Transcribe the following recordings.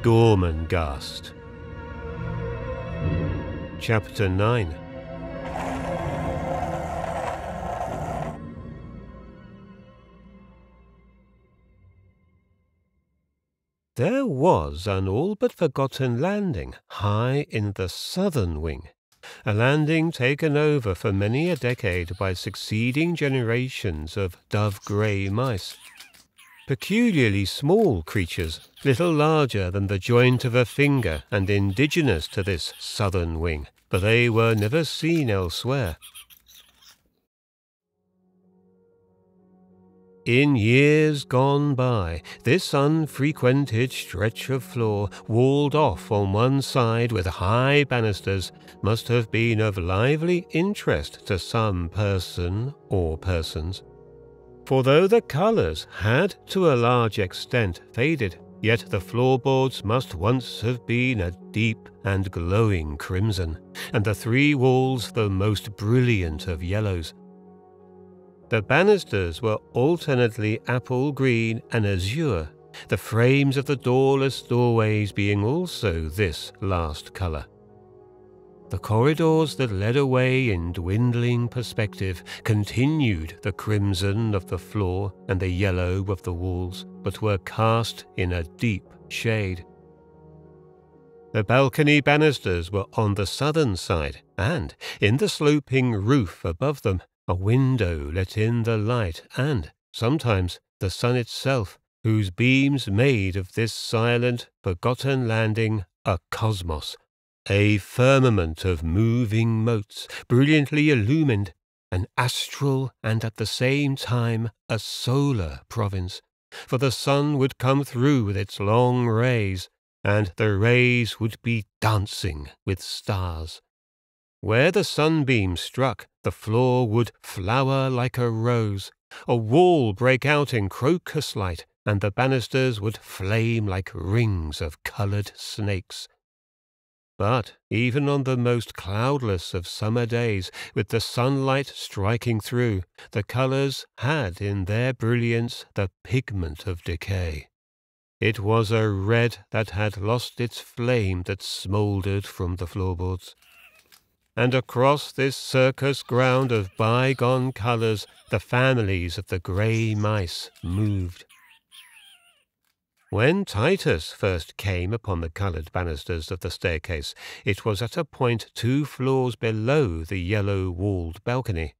Gormenghast. Chapter 9. There was an all-but-forgotten landing high in the southern wing, a landing taken over for many a decade by succeeding generations of dove-grey mice. Peculiarly small creatures, little larger than the joint of a finger and indigenous to this southern wing, but they were never seen elsewhere. In years gone by, this unfrequented stretch of floor, walled off on one side with high banisters, must have been of lively interest to some person or persons. For though the colours had to a large extent faded, yet the floorboards must once have been a deep and glowing crimson, and the three walls the most brilliant of yellows. The banisters were alternately apple green and azure, the frames of the doorless doorways being also this last colour. The corridors that led away in dwindling perspective continued the crimson of the floor and the yellow of the walls, but were cast in a deep shade. The balcony banisters were on the southern side, and, in the sloping roof above them, a window let in the light and, sometimes, the sun itself, whose beams made of this silent, forgotten landing a cosmos, a firmament of moving motes, brilliantly illumined, an astral and at the same time a solar province, for the sun would come through with its long rays, and the rays would be dancing with stars. Where the sunbeam struck, the floor would flower like a rose, a wall break out in crocus light, and the banisters would flame like rings of coloured snakes. But even on the most cloudless of summer days, with the sunlight striking through, the colours had in their brilliance the pigment of decay. It was a red that had lost its flame that smouldered from the floorboards. And across this circus ground of bygone colours, the families of the grey mice moved. When Titus first came upon the coloured banisters of the staircase, it was at a point 2 floors below the yellow-walled balcony.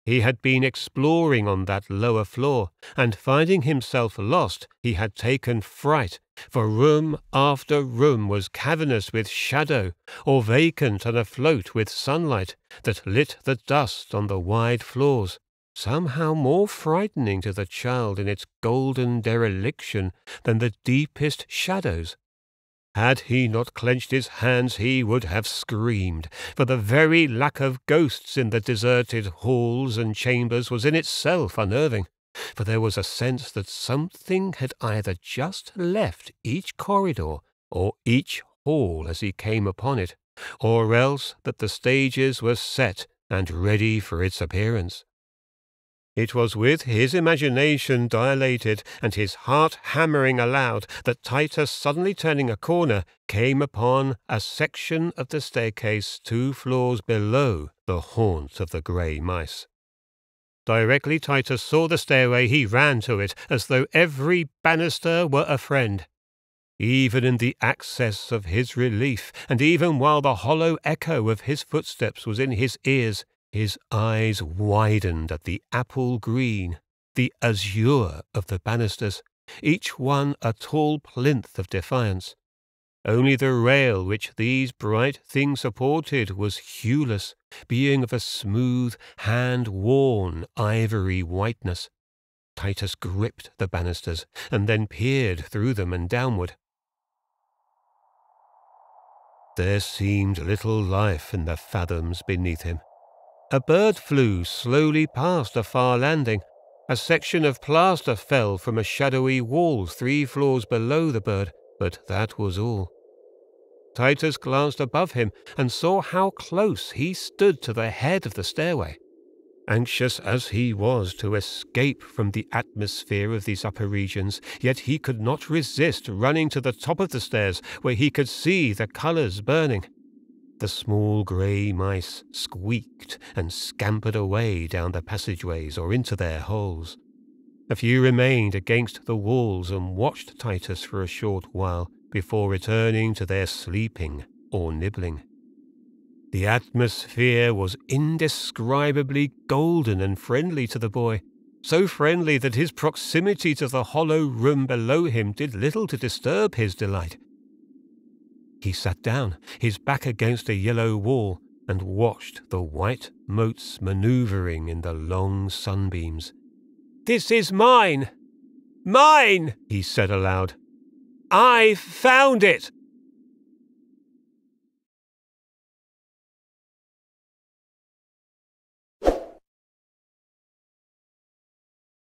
He had been exploring on that lower floor, and finding himself lost, he had taken fright, for room after room was cavernous with shadow, or vacant and afloat with sunlight that lit the dust on the wide floors, somehow more frightening to the child in its golden dereliction than the deepest shadows. Had he not clenched his hands, he would have screamed, for the very lack of ghosts in the deserted halls and chambers was in itself unnerving, for there was a sense that something had either just left each corridor or each hall as he came upon it, or else that the stages were set and ready for its appearance. It was with his imagination dilated and his heart hammering aloud that Titus, suddenly turning a corner, came upon a section of the staircase 2 floors below the haunt of the grey mice. Directly Titus saw the stairway, he ran to it, as though every banister were a friend. Even in the access of his relief, and even while the hollow echo of his footsteps was in his ears, his eyes widened at the apple green, the azure of the banisters, each one a tall plinth of defiance. Only the rail which these bright things supported was hueless, being of a smooth, hand-worn ivory whiteness. Titus gripped the banisters, and then peered through them and downward. There seemed little life in the fathoms beneath him. A bird flew slowly past a far landing. A section of plaster fell from a shadowy wall 3 floors below the bird, but that was all. Titus glanced above him and saw how close he stood to the head of the stairway. Anxious as he was to escape from the atmosphere of these upper regions, yet he could not resist running to the top of the stairs where he could see the colours burning. The small grey mice squeaked and scampered away down the passageways or into their holes. A few remained against the walls and watched Titus for a short while before returning to their sleeping or nibbling. The atmosphere was indescribably golden and friendly to the boy, so friendly that his proximity to the hollow room below him did little to disturb his delight. He sat down, his back against a yellow wall, and watched the white motes manoeuvring in the long sunbeams. "This is mine! Mine!" he said aloud. "I found it!"